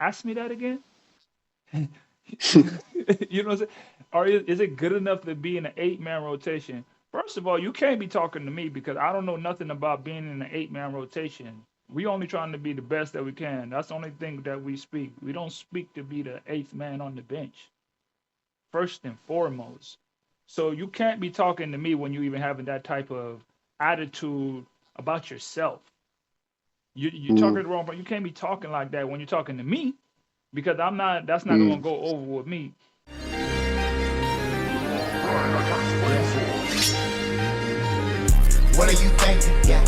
Ask me that again. You know what I'm saying? Or is it good enough to be in an 8-man rotation? First of all, you can't be talking to me because I don't know nothing about being in an 8-man rotation. We only trying to be the best that we can. That's the only thing that we speak. We don't speak to be the eighth man on the bench. First and foremost. So you can't be talking to me when you even having that type of attitude about yourself. You talking Mm, the wrong, but you can't be talking like that when you're talking to me because I'm not. That's not gonna mm. go over with me. What are you thinking? Yeah.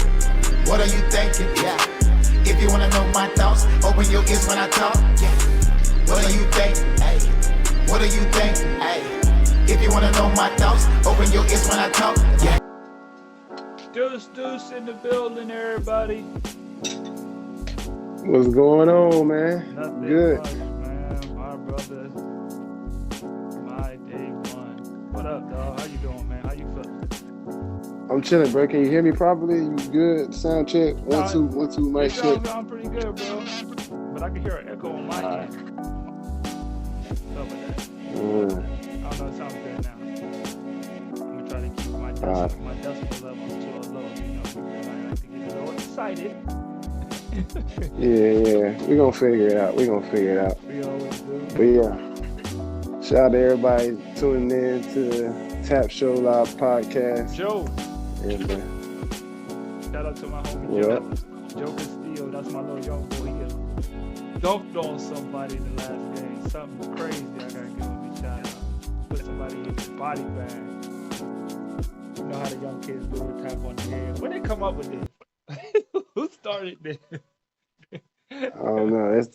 What are you thinking? Yeah. If you wanna know my thoughts, open your ears when I talk. Yeah. What are you thinking? Hey. What are you thinking? Hey. If you wanna know my thoughts, open your ears when I talk. Yeah. Deuce in the building, everybody. What's going on, man? Nothing Good. much, man. My brother, my day one. What up, dog? How you doing, man? How you feeling? I'm chilling, bro. Can you hear me properly? You good? Sound check. Nah, One, two, it mic check. sounds pretty good, bro. But I can hear an echo on my Alright. end. What's up with that? Mm, I don't know. It sounds good now. I'm gonna try to keep alright. my decimal levels to a low. You know, because I like to get a little excited. Yeah. We gonna figure it out. We gonna figure it out. We always But do. yeah, shout out to everybody tuning in to the Tap Show Live podcast. Joe, And shout out to my homie yeah, Joe. Joe Castillo, that's my little young boy. He just dunked on somebody in the last game. Something crazy. I gotta give him a shout out. Put somebody in his body bag. You know how the young kids do the tap on the head. When they come up with this? Who started this? I don't know. That's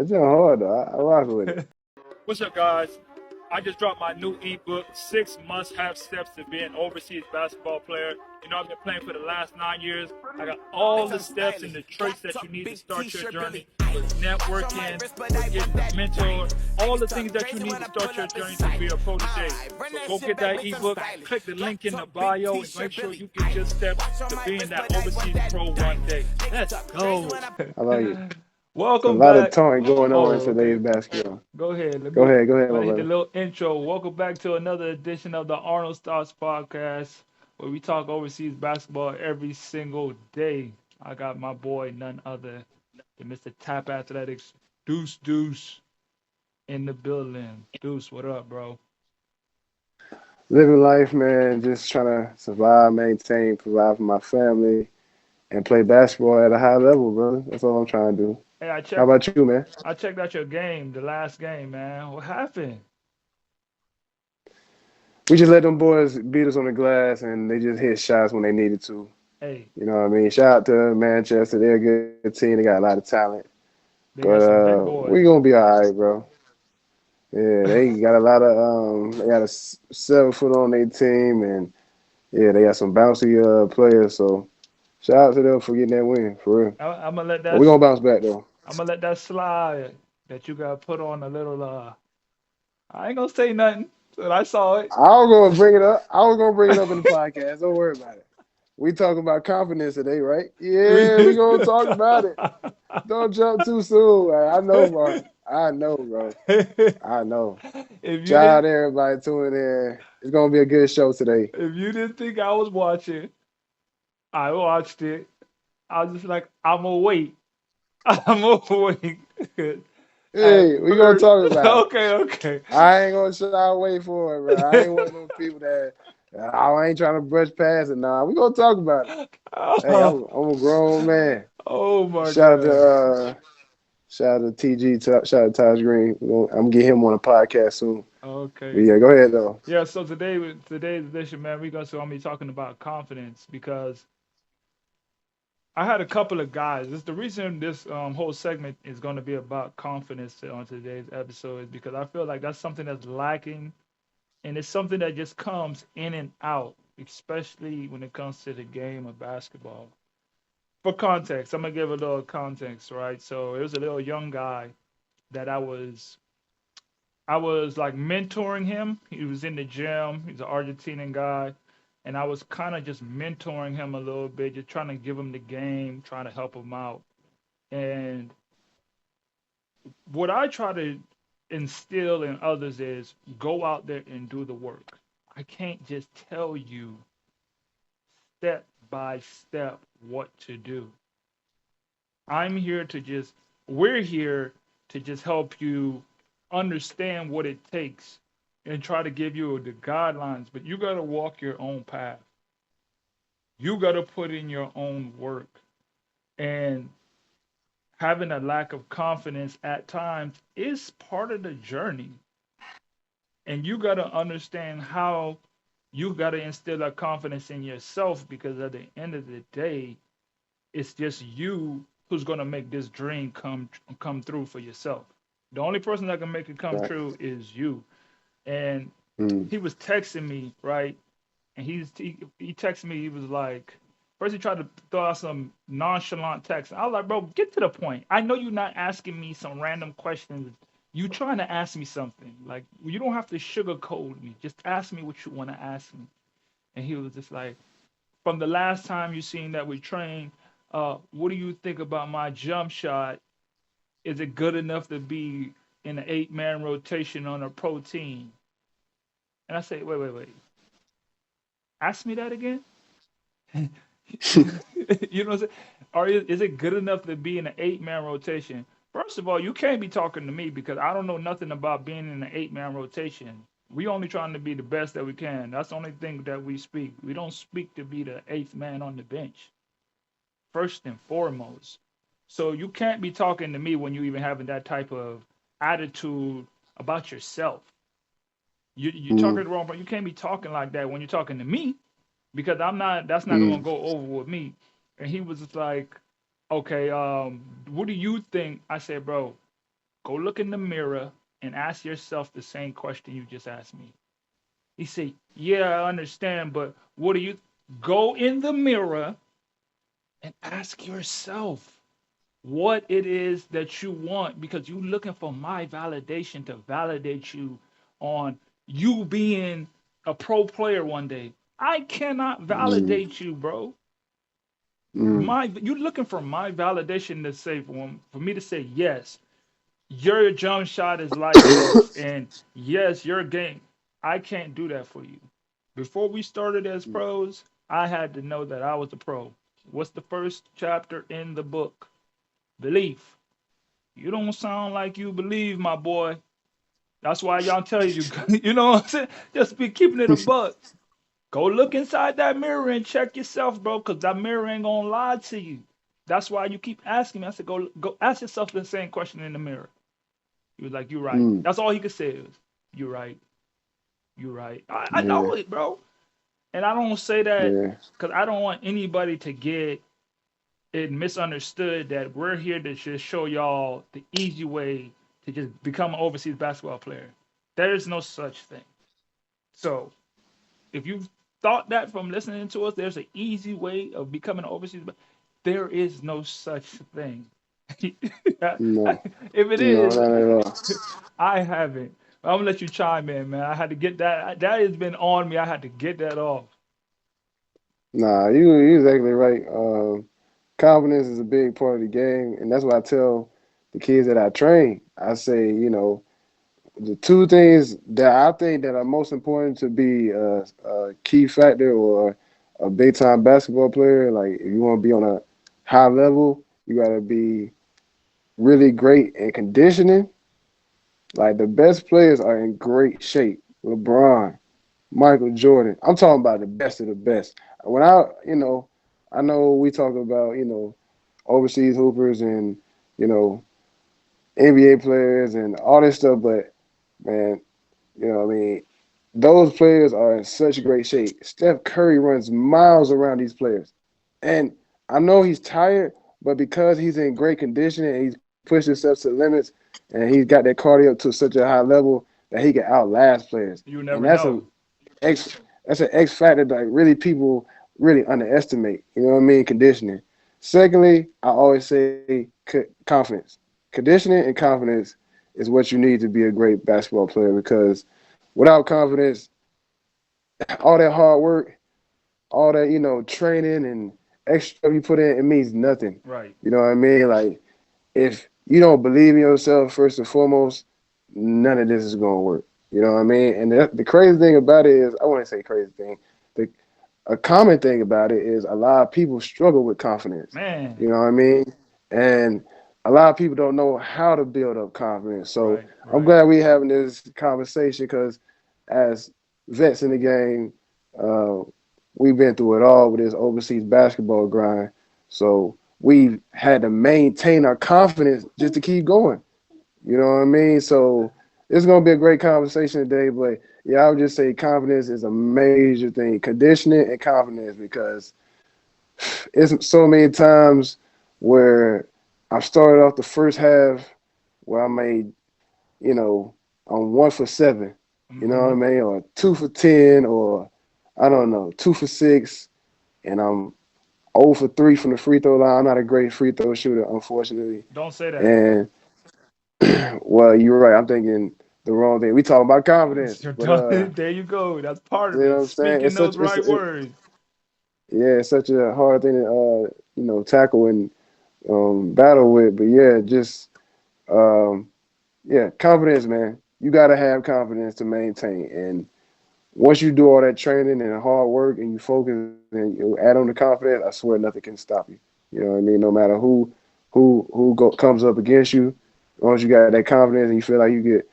just hard though. I rock with it. What's up, guys? I just dropped my new ebook, 6 Must-Have Steps to Be an Overseas Basketball Player. You know, I've been playing for the last 9 years. I got all the steps and the traits that you need to start your journey with networking, with getting a mentor, all the things that you need to start your journey to be a protege. So go get that ebook, click the link in the bio, and make sure you get your steps to being that overseas pro one day. Let's go. I like it. It's a Welcome lot of back. talking going on in Oh, today's okay. basketball. Go ahead. Go ahead, Let my me hit the brother. little intro. Welcome back to another edition of the Arnold Stars podcast, where we talk overseas basketball every single day. I got my boy, none other than Mr. Tap Athletics, Deuce in the building. Deuce, what up, bro? Living life, man. Just trying to survive, maintain, provide for my family, and play basketball at a high level, brother. That's all I'm trying to do. Hey, How about you, man? I checked out your game, the last game, man. What happened? We just let them boys beat us on the glass, and they just hit shots when they needed to. Hey, You know what I mean? Shout out to Manchester. They're a good team. They got a lot of talent. they But got some big we boys. gonna be all right, bro. Yeah, they got a lot of they got a 7 foot on their team, and yeah, they got some bouncy players. So shout out to them for getting that win, for real. I'm gonna let But we that. gonna bounce back though. I'm gonna let that slide. That you got put on a little. I ain't gonna say nothing, but I saw it. I was gonna bring it up. I was gonna bring it up in the podcast. Don't worry about it. We talking about confidence today, right? Yeah, we We gonna talk about it. Don't jump too soon. I know, Mark. I know, bro. I know. if you Shout out didn't to everybody tuning in. It's gonna be a good show today. if you didn't think I was watching, I watched it. I was just like, I'm gonna wait. I'm gonna wait. At Hey, we gonna first, talk about it. okay. I ain't gonna shy away for it, bro. I ain't one of those people that I ain't trying to brush past it. Nah, we gonna talk about it. Hey, oh, I'm a grown man. oh my Shout out to god. shout out to TG, shout out to Taj Green. I'm gonna get him on a podcast soon. But Okay. yeah, go ahead though. Yeah. So today's edition, man, I'm be talking about confidence because I had a couple of guys. This the reason this whole segment is going to be about confidence on today's episode is because I feel like that's something that's lacking, and it's something that just comes in and out, especially when it comes to the game of basketball. For context, I'm gonna give a little context, right? So it was a little young guy that I was like mentoring him. He was in the gym. He's an Argentinian guy, and I was kind of just mentoring him a little bit, just trying to give him the game, trying to help him out. And what I try to instill in others is go out there and do the work. I can't just tell you step by step what to do. I'm here to just, we're here to just help you understand what it takes and try to give you the guidelines, but you got to walk your own path. You got to put in your own work. And having a lack of confidence at times is part of the journey. And you got to understand how you got to instill that confidence in yourself, because at the end of the day, it's just you who's going to make this dream come through for yourself. The only person that can make it come Right. true is you. And Mm. he was texting me, right? And he texted me. He was like, first he tried to throw out some nonchalant text. I was like, bro, get to the point. I know you're not asking me some random questions. You trying to ask me something. Like, you don't have to sugarcoat me. Just ask me what you want to ask me. And he was just like, from the last time you seen that we trained, what do you think about my jump shot? Is it good enough to be in an 8-man rotation on a pro team? And I say, wait. Ask me that again. You know what I'm saying? Or is it good enough to be in an 8-man rotation? First of all, you can't be talking to me because I don't know nothing about being in an 8-man rotation. We only trying to be the best that we can. That's the only thing that we speak. We don't speak to be the eighth man on the bench. First and foremost. So you can't be talking to me when you even having that type of attitude about yourself. You're talking Mm. the wrong, but you can't be talking like that when you're talking to me, because I'm not. That's not gonna Mm. go over with me. And he was just like, okay, what do you think? I said, bro, go look in the mirror and ask yourself the same question you just asked me. He said, yeah, I understand, but what do you? Go in the mirror and ask yourself what it is that you want, because you're looking for my validation to validate you on you being a pro player one day. I cannot Mm. validate you, bro. Mm. My you're looking for my validation to say, for me to say yes, your jump shot is like this, and yes, your game. I can't do that for you. Before we started as pros, I had to know that I was a pro. What's the first chapter in the book? Belief. You don't sound like you believe, my boy. That's why y'all tell you, you know what I'm saying? Just be keeping it a buck. Go look inside that mirror and check yourself, bro, because that mirror ain't gonna lie to you. That's why you keep asking me. I said, go ask yourself the same question in the mirror. He was like, you're right. Mm. That's all he could say is, you're right. You're right. I know Yeah. it, bro. And I don't say that Yeah. because I don't want anybody to get it misunderstood that we're here to just show y'all the easy way to just become an overseas basketball player. There is no such thing. So if you've thought that from listening to us, there's an easy way of becoming an overseas. There is no such thing. No. If it No, is, not at all. I haven't. I'm gonna let you chime in, man. I had to get that. That has been on me. I had to get that off. Nah, you exactly right. Confidence is a big part of the game, and that's why I tell the kids that I train. I say, the two things that I think that are most important to be a key factor or a big time basketball player. Like if you want to be on a high level, you got to be really great in conditioning. Like the best players are in great shape. LeBron, Michael Jordan. I'm talking about the best of the best. When I know we talk about, overseas hoopers and, you know, NBA players and all this stuff, but man, what I mean? Those players are in such great shape. Steph Curry runs miles around these players. And I know he's tired, but because he's in great condition and he's pushed himself to the limits and he's got that cardio to such a high level that he can outlast players. You And never know. X that's an X factor that really people really underestimate. You know what I mean? Conditioning. Secondly, I always say confidence. Conditioning and confidence is what you need to be a great basketball player because without confidence, all that hard work, all that, training and extra you put in, it means nothing. Right. You know what I mean? Like if you don't believe in yourself first and foremost, none of this is gonna work. You know what I mean? And the crazy thing about it is, I want to say crazy thing. The A common thing about it is a lot of people struggle with confidence. Man, You know what I mean? And a lot of people don't know how to build up confidence. So right, I'm right. glad we having this conversation because as vets in the game, uh, we've been through it all with this overseas basketball grind. So we had to maintain our confidence just to keep going. You know what I mean? So it's gonna be a great conversation today. But yeah, I would just say confidence is a major thing. Conditioning and confidence because it's so many times where I've started off the first half where I made, you know, I'm 1 for 7, you know what I Hmm. mean, or 2 for 10, or I don't know, 2 for 6, and I'm 0 for 3 from the free throw line. I'm not a great free throw shooter, unfortunately. Don't say that. And well, you're right. I'm thinking the wrong thing. We talking about confidence, but There you go. That's part you of know it. what I'm saying? Speaking those right words. Yeah, it's such a hard thing to tackle and battle with. But yeah, just um, yeah, confidence, man. You gotta have confidence to maintain. And once you do all that training and hard work and you focus and you add on the confidence, I swear nothing can stop you. You know what I mean? No matter comes up against you, as long as you got that confidence and you feel like you could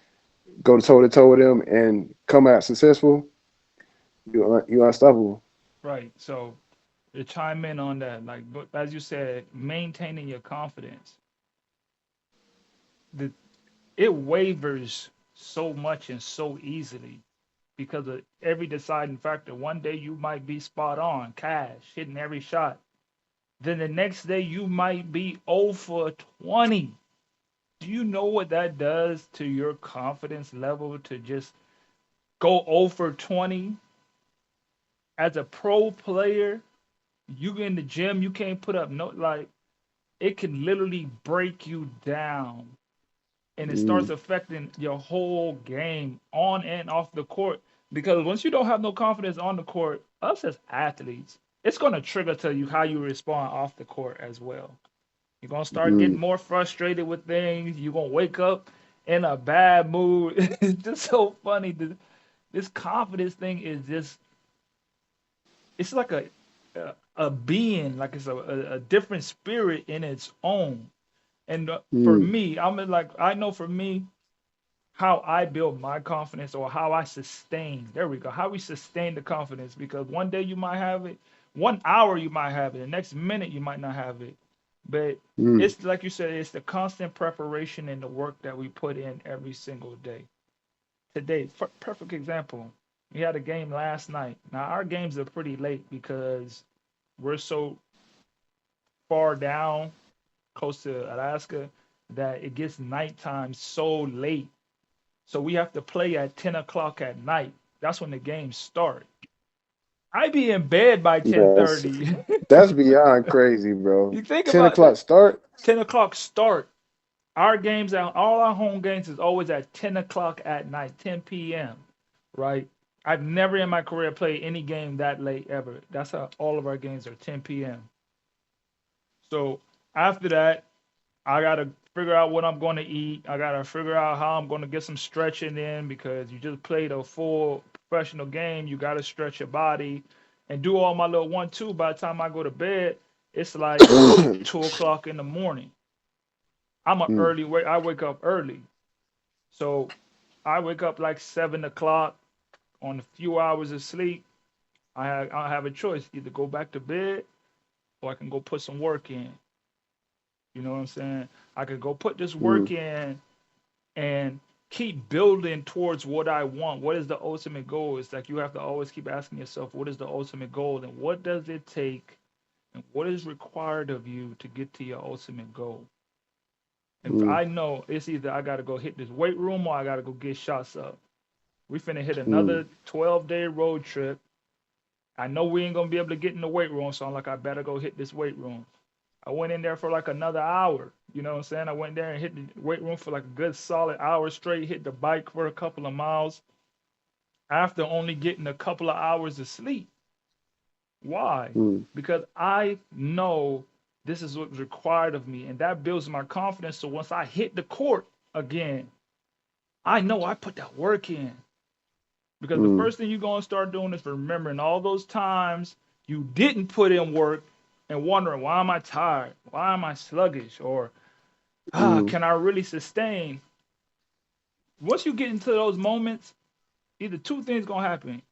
go toe to toe with them and come out successful, you unstoppable. Right. So to chime in on that, like, but as you said, maintaining your confidence, the it wavers so much and so easily because of every deciding factor. One day you might be spot on, cash, hitting every shot. Then the next day you might be 0 for 20. Do you know what that does to your confidence level to just go 0 for 20? As a pro player, you get in the gym, you can't put up no, like, it can literally break you down, and it starts Mm, affecting your whole game on and off the court. Because once you don't have no confidence on the court, us as athletes, it's going to trigger to you how you respond off the court as well. You're going to start getting mm, more frustrated with things. You're going to wake up in a bad mood. It's just so funny. This confidence thing is just, it's like a being, like it's a different spirit in its own. And for mm, me, I'm like, I know for me, how I build my confidence or how I sustain. There we go. How we sustain the confidence because one day you might have it, 1 hour you might have it, the next minute you might not have it. But mm. it's like you said, it's the constant preparation and the work that we put in every single day. Today, perfect example. We had a game last night. Now our games are pretty late because we're so far down, close to Alaska, that it gets nighttime so late. So we have to play at 10 o'clock at night. That's when the games start. I be in bed by That's 10:30. that's beyond crazy, bro. You think 10 about o'clock that. start. 10 o'clock start. Our games, all our home games is always at 10 o'clock at night, 10 p.m. Right? I've never in my career played any game that late ever. That's how all of our games are 10 p.m. So after that, I gotta figure out what I'm going to eat. I gotta figure out how I'm going to get some stretching in because you just played a full professional game. You gotta stretch your body and do all my little 1-2. By the time I go to bed, it's like 2 o'clock in the morning. I'm an Mm, early wake. I wake up early, so I wake up like 7 o'clock on a few hours of sleep. I have a choice: either go back to bed or I can go put some work in. You know what I'm saying? I could go put this mm, work in and keep building towards what I want. What is the ultimate goal? It's like you have to always keep asking yourself, what is the ultimate goal and what does it take and what is required of you to get to your ultimate goal? And mm, I know it's either I got to go hit this weight room or I got to go get shots up. We finna hit mm, another 12-day road trip. I know we ain't gonna be able to get in the weight room, so I'm like, I better go hit this weight room. I went in there for like another hour. You know what I'm saying? I went there and hit the weight room for like a good solid hour straight, hit the bike for a couple of miles after only getting a couple of hours of sleep. Why? mm, Because I know This is what's required of me. And that builds my confidence. So once I hit the court again, I know I put that work in. Because the Mm, first thing you're going to start doing is remembering all those times you didn't put in work and wondering, why am I tired? Why am I sluggish? Or, mm, can I really sustain? Once you get into those moments, either two things going to happen.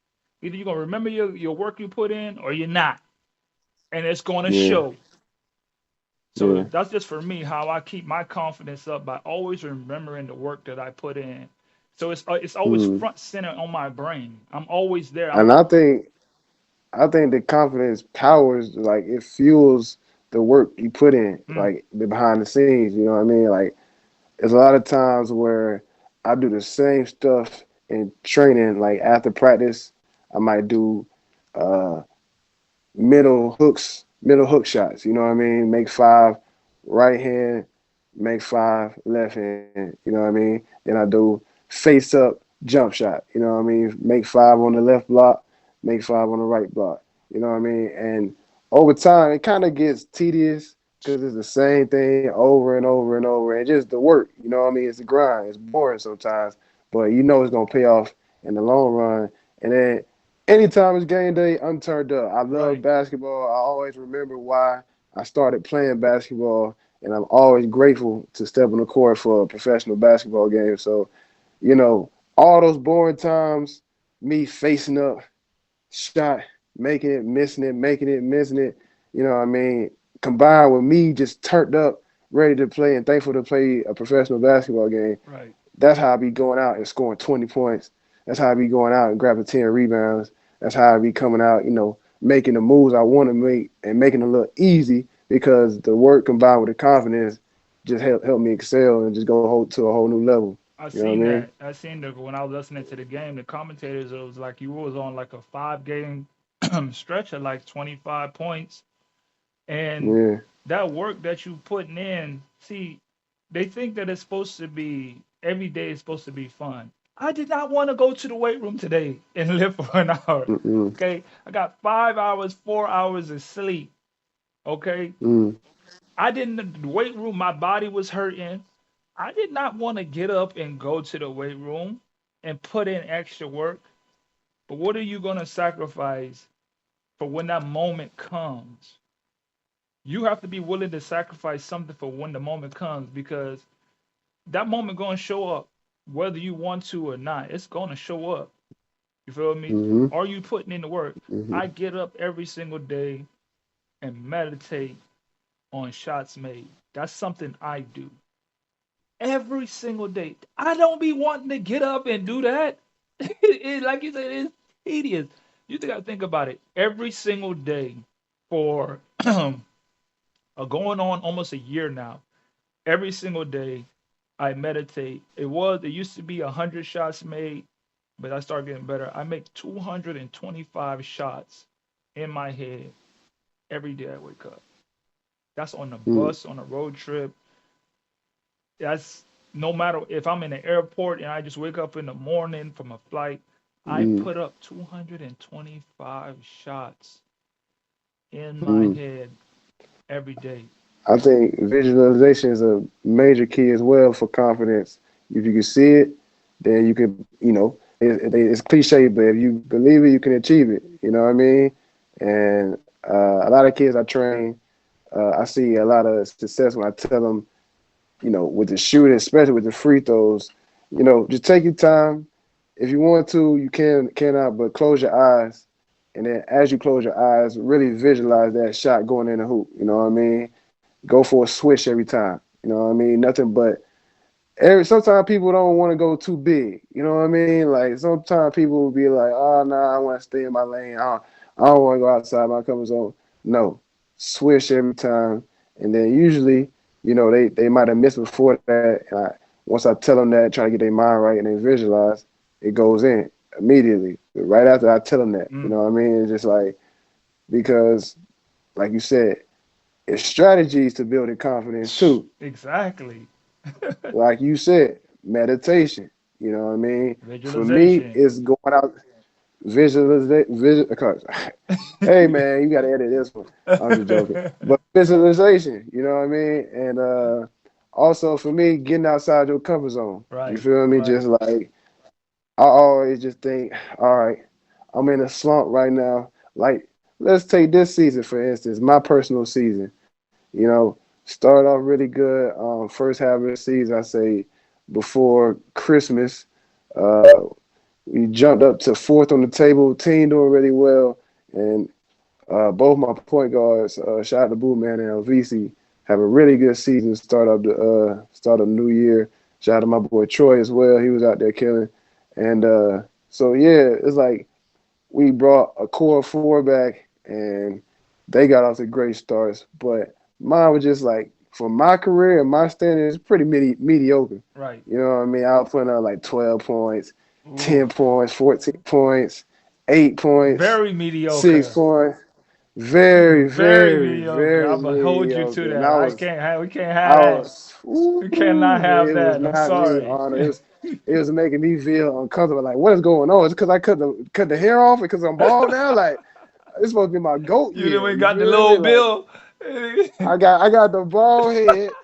Either you're going to remember your work you put in or you're not. And it's going to yeah, show. So yeah. that's just for me how I keep my confidence up by always remembering the work that I put in. So it's always Mm. front center on my brain. I'm always there. I'm And I think the confidence powers, like, it fuels the work you put in, mm, like the behind the scenes. You know what I mean? Like, there's a lot of times where I do the same stuff in training. Like after practice, I might do uh, middle hook shots. You know what I mean? Make five right hand, make five left hand. You know what I mean? Then I do face up jump shot. You know what I mean? Make five on the left block, make five on the right block. You know what I mean? And over time, it kind of gets tedious because it's the same thing over and over and over, and just the work. You know what I mean? It's a grind. It's boring sometimes, but you know it's gonna pay off in the long run. And then anytime it's game day, I'm turned up. I love right. basketball. I always remember why I started playing basketball, and I'm always grateful to step on the court for a professional basketball game. So, you know, all those boring times, me facing up, shot, making it, missing it, making it, missing it, you know what I mean, combined with me just turned up, ready to play and thankful to play a professional basketball game. Right. That's how I be going out and scoring 20 points. That's how I be going out and grabbing 10 rebounds. That's how I be coming out, making the moves I want to make and making it look easy because the work combined with the confidence just help me excel and just go to a whole new level. I You know what I seen mean? that. I seen that when I was listening to the game, the commentators, it was like you was on like a 5 game stretch of like 25 points. And Yeah. that work that you putting in, see, they think that it's supposed to be every day is supposed to be fun. I did not want to go to the weight room today and live for an hour. Mm-mm. Okay. I got 5 hours, 4 hours of sleep. Okay. Mm. I didn't, the weight room, my body was hurting. I did not want to get up and go to the weight room and put in extra work. But what are you going to sacrifice for when that moment comes? You have to be willing to sacrifice something for when the moment comes because that moment going to show up whether you want to or not. It's going to show up. You feel me? Mm-hmm. Are you putting in the work? Mm-hmm. I get up every single day and meditate on shots made. That's something I do every single day. I don't be wanting to get up and do that. Like you said, it's tedious. You got to think about it every single day for going on almost a year now. Every single day, I meditate. It used to be 100 shots made, but I started getting better. I make 225 shots in my head every day I wake up. That's on the bus, on a road trip. That's no matter if I'm in the airport and I just wake up in the morning from a flight, I Mm-hmm. put up 225 shots in my Mm-hmm. head every day. I think visualization is a major key as well for confidence. If you can see it, then you can, it's cliche, but if you believe it, you can achieve it. You know what I mean? And a lot of kids I train, I see a lot of success when I tell them, with the shooting, especially with the free throws, just take your time. If you want to, you cannot, but close your eyes. And then as you close your eyes, really visualize that shot going in the hoop. You know what I mean? Go for a swish every time. You know what I mean? Nothing but sometimes people don't want to go too big. You know what I mean? Like sometimes people will be like, oh nah, I want to stay in my lane. I don't want to go outside my comfort zone. No. Swish every time. And then usually, they might have missed before that. And once I tell them that, try to get their mind right and they visualize, it goes in immediately. Right after I tell them that. You Mm, know what I mean? It's just like because, like you said, it's strategies to building confidence too. exactly. Like you said, meditation. You know what I mean? For me, Visualization. it's going out. visualization. Hey man, you gotta edit this one. I'm just joking. But visualization, you know what I mean? And also for me, getting outside your comfort zone. You Right, feel me? right, Just like I always just think, all right, I'm in a slump right now. Like, let's take this season for instance, my personal season. You know, started off really good. First half of the season, I say before Christmas, uh, we jumped up to fourth on the table. Team doing really well, and both my point guards, shout out to Boo Man and LVC, have a really good season. Start of the new year. Shout out to my boy Troy as well. He was out there killing, and so yeah, it's like we brought a core four back, and they got off to great starts. But mine was just like for my career and my standards, pretty mediocre. right. You know what I mean? I was putting up like 12 points, Ooh, 10 points, 14 points, 8 points, very 6 mediocre. points. Very, Very very, mediocre. very I'm gonna hold you to mediocre. And that. I I was, can't have. We can't have I that. was, We cannot ooh, have it was that. I'm not me, sorry. Honor. It was making me feel uncomfortable. Like, what is going on? Is it because I cut the hair off because I'm bald now? Like, it's supposed to be my goat You done year. went You got the feel me? little Like, bill. I got the bald head.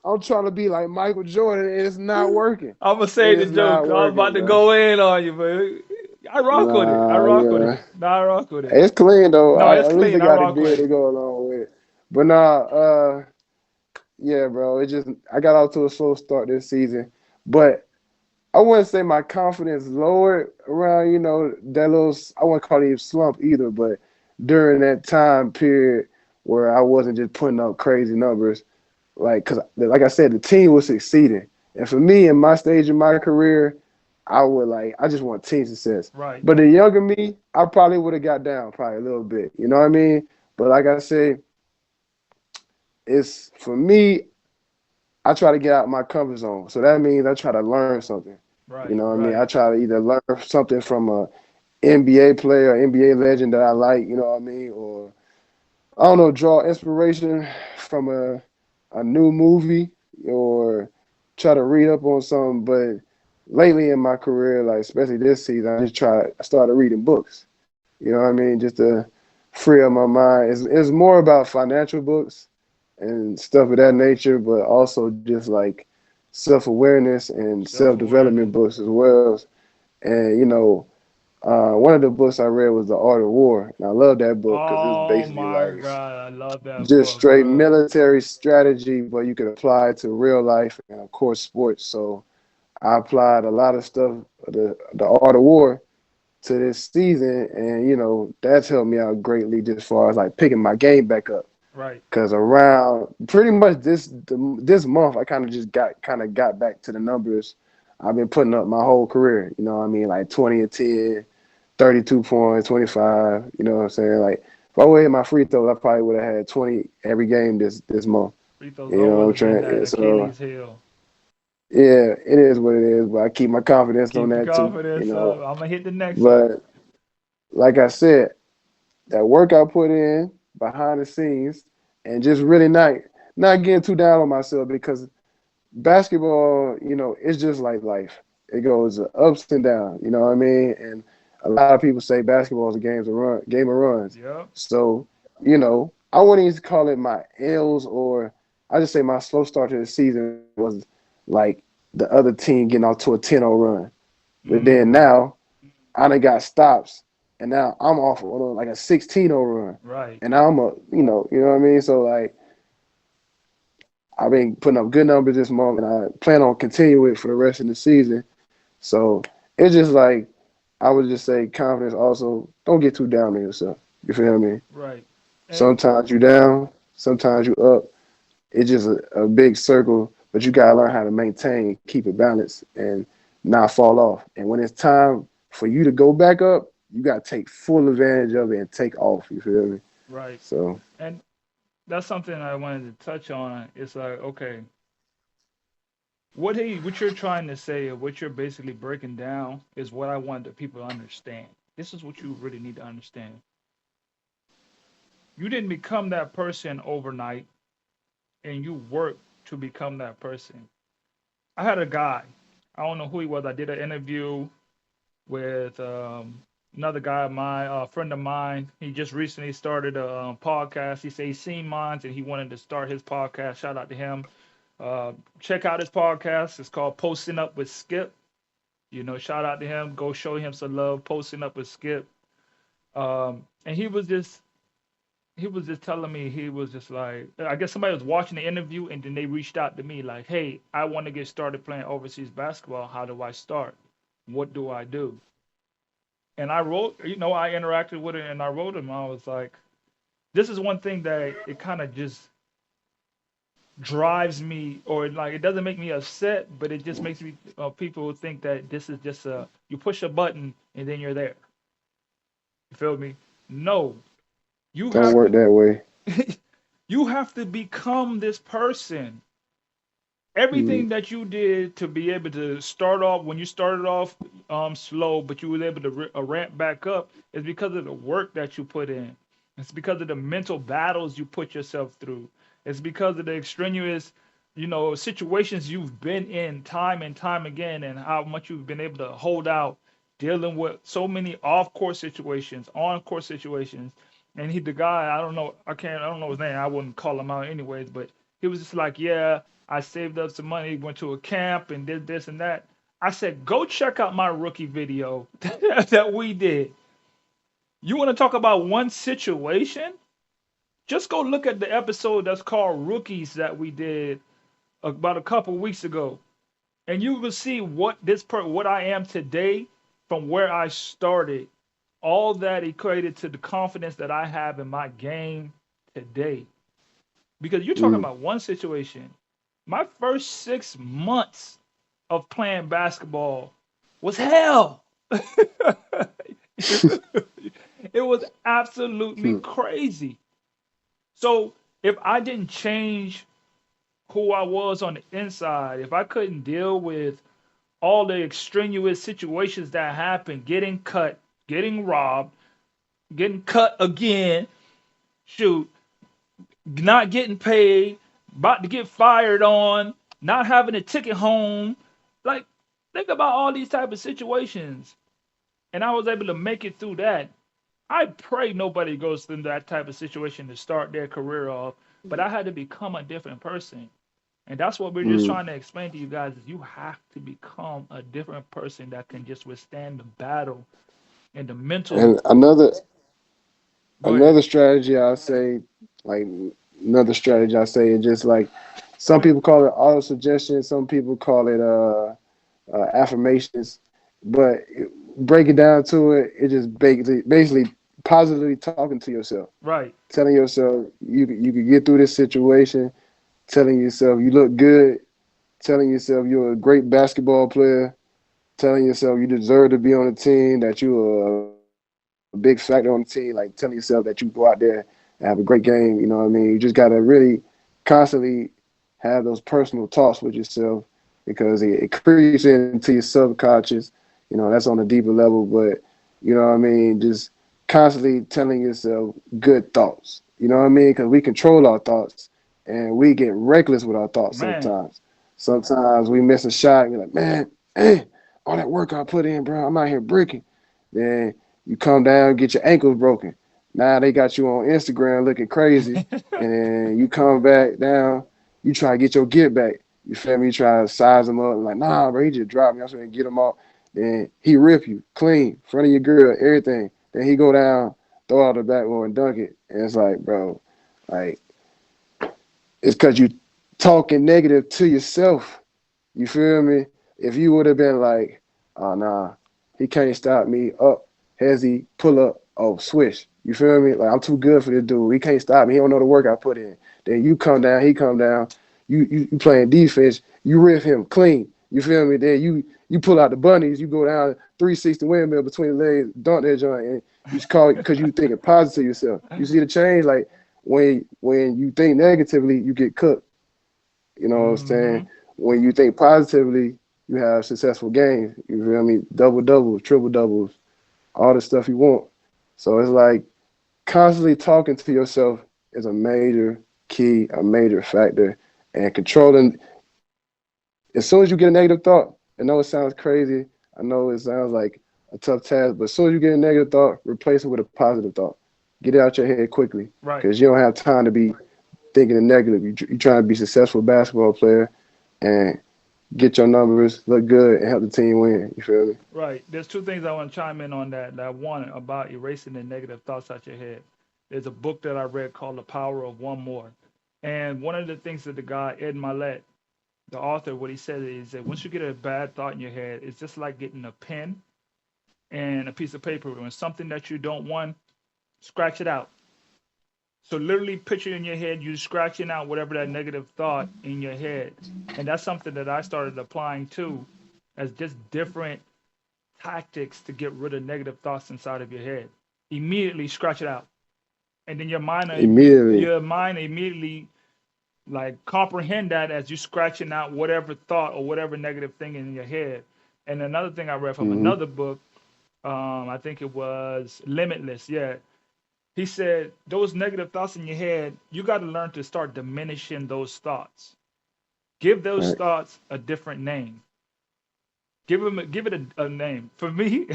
I'm trying to be like Michael Jordan, and it's not working. I'm gonna It say the is not joke. I was about working, to bro. go in on you, but I rock with it. I Nah, rock with it. yeah. Nah, I rock with it. It's clean though. No, it's At least clean. they I got the rock with beard to it. go along with it. But nah, yeah, bro. It just I got off to a slow start this season, but I wouldn't say my confidence lowered around that little. I wouldn't call it a slump either, but during that time period where I wasn't just putting up crazy numbers, like because like I said, the team was succeeding, and for me in my stage of my career, I just want team success. Right. But the younger me, I probably would have got down probably a little bit. You know what I mean? But like I said, it's for me. I try to get out of my comfort zone, so that means I try to learn something. You Right. know what I mean? I Right. try to either learn something from a NBA player, NBA legend that I like. You know what I mean? Or I don't know, draw inspiration from a new movie or try to read up on something. But lately in my career, like especially this season, I started reading books. You know what I mean? Just to free up my mind. It's more about financial books and stuff of that nature, but also just like self awareness and self Self development awareness. books as well. And one of the books I read was The Art of War, and I love that book because it's Oh basically my like God, I love that just book, straight bro. military strategy, but you can apply it to real life and of course sports. So I applied a lot of stuff, the Art of War, to this season, and that's helped me out greatly just as far as like picking my game back up. Right. Cause around pretty much this month, I kind of got back to the numbers I've been putting up my whole career. You know what I mean? Like 20 and 10, 32 points, 25. You know what I'm saying? Like if I would hit my free throws, I probably would have had 20 every game this month. Free throws You know what always I'm been trying? that So Achilles heel. yeah, it is what it is. But I keep my confidence on Keep your that too. confidence up. I'm gonna hit the next one. But like I said, that work I put in behind the scenes and just really not getting too down on myself because basketball, it's just like life. It goes ups and downs, you know what I mean? And a lot of people say basketball is a game of runs. Yep. So, I wouldn't even call it my L's or I just say my slow start to the season was like the other team getting off to a 10-0 run. But then Mm. now I done got stops, and now I'm off on like a 16-0 run, Right. and now you know what I mean. So like I've been putting up good numbers this month, and I plan on continuing it for the rest of the season. So it's just like I would just say confidence. Also, don't get too down on yourself. You feel me? Right. And Sometimes you down, sometimes you up. It's just a big circle, but you gotta learn how to maintain, keep it balanced, and not fall off. And when it's time for you to go back up, you gotta take full advantage of it and take off. You feel me? right. So And that's something I wanted to touch on. It's like, okay, what you're trying to say or what you're basically breaking down is what I want the people to understand. This is what you really need to understand. You didn't become that person overnight and you worked to become that person. I had a guy, I don't know who he was. I did an interview with another guy of mine, a friend of mine. He just recently started a podcast. He said he's seen mine and he wanted to start his podcast. Shout out to him. Check out his podcast. It's called Posting Up with Skip. Shout out to him. Go show him some love. Posting Up with Skip. And he was just telling me, he was just like, I guess somebody was watching the interview and then they reached out to me like, hey, I want to get started playing overseas basketball. How do I start? What do I do? And I wrote, I interacted with it and I wrote him. I was like, this is one thing that it kind of just drives me, or like it doesn't make me upset, but it just makes me, people think that this is just you push a button and then you're there. You feel me? No, you Don't have work that way. you have to become this person. Mm, Everything that you did to be able to start off, when you started off slow, but you were able to ramp back up, is because of the work that you put in. It's because of the mental battles you put yourself through. It's because of the extraneous, situations you've been in time and time again, and how much you've been able to hold out, dealing with so many off-court situations, on-court situations. And the guy, I don't know his name. I wouldn't call him out anyways, but he was just like, yeah, I saved up some money, went to a camp and did this and that. I said, go check out my rookie video that we did. You want to talk about one situation? Just go look at the episode that's called Rookies that we did about a couple weeks ago. And you will see what I am today from where I started. All that equated to the confidence that I have in my game today. Because you're talking mm. about one situation. My first 6 months of playing basketball was hell. It was absolutely Hmm. crazy. So if I didn't change who I was on the inside, if I couldn't deal with all the extraneous situations that happened, getting cut, getting robbed, getting cut again, shoot, not getting paid, about to get fired on, not having a ticket home. Like, think about all these type of situations. And I was able to make it through that. I pray nobody goes through that type of situation to start their career off, but I had to become a different person. And that's what we're just Mm. trying to explain to you guys is you have to become a different person that can just withstand the battle and the mental. And Go ahead. another strategy I say, like another strategy I say is just like some people call it auto suggestion, some people call it affirmations, but break it down to it, it just basically positively talking to yourself, Right. telling yourself you could get through this situation, telling yourself you look good, telling yourself you're a great basketball player, telling yourself you deserve to be on the team, that you're a big factor on the team, like telling yourself that you go out there and have a great game. You know what I mean? You just gotta really constantly have those personal talks with yourself because it creeps into your subconscious. That's on a deeper level, but what I mean? Just constantly telling yourself good thoughts. You know what I mean? Because we control our thoughts and we get reckless with our thoughts Man. sometimes. Sometimes we miss a shot and you're like, man, eh, all that work I put in, bro, I'm out here bricking. Then you come down, get your ankles broken. Now they got you on Instagram looking crazy, and then you come back down, you try to get your get back. You feel me? You try to size him up, like, nah, bro, he just dropped me. I'm trying to get him off. Then he rip you clean, in front of your girl, everything. Then he go down, throw out the backboard and dunk it. And it's like, bro, like, it's because you talking negative to yourself. You feel me? If you would have been like, oh, nah, he can't stop me. Up, hezzy, pull up, oh, swish. You feel me? Like, I'm too good for this dude. He can't stop me. He don't know the work I put in. Then you come down, he come down. You playing defense. You riff him clean. You feel me? Then you pull out the bunnies. You go down 360 windmill between the legs, dunk that joint, and you just call it because you thinking positive to yourself. You see the change? Like, when you think negatively, you get cooked. You know what I'm Hmm. saying? When you think positively, you have successful games. You feel me? Double doubles, triple doubles, all the stuff you want. So it's like constantly talking to yourself is a major key, a major factor, and controlling. As soon as you get a negative thought, I know it sounds crazy. I know it sounds like a tough task. But as soon as you get a negative thought, replace it with a positive thought. Get it out your head quickly Right. because you don't have time to be thinking of negative. You're trying to be a successful basketball player and get your numbers, look good, and help the team win. You feel me? Right. There's two things I want to chime in on that. That one about erasing the negative thoughts out your head. There's a book that I read called The Power of One More. And one of the things that the guy, Ed Milet, the author, what he said is that once you get a bad thought in your head, it's just like getting a pen and a piece of paper. When something that you don't want, scratch it out. So literally picture in your head you scratching out whatever that negative thought in your head. And that's something that I started applying too as just different tactics to get rid of negative thoughts inside of your head. Immediately scratch it out. And then Immediately. your mind immediately like comprehend that as you scratching out whatever thought or whatever negative thing in your head. And another thing I read from Hmm. another book, I think it was Limitless. Yeah, he said those negative thoughts in your head, you got to learn to start diminishing those thoughts. Give those Facts. thoughts a different name. Give it a name. For me,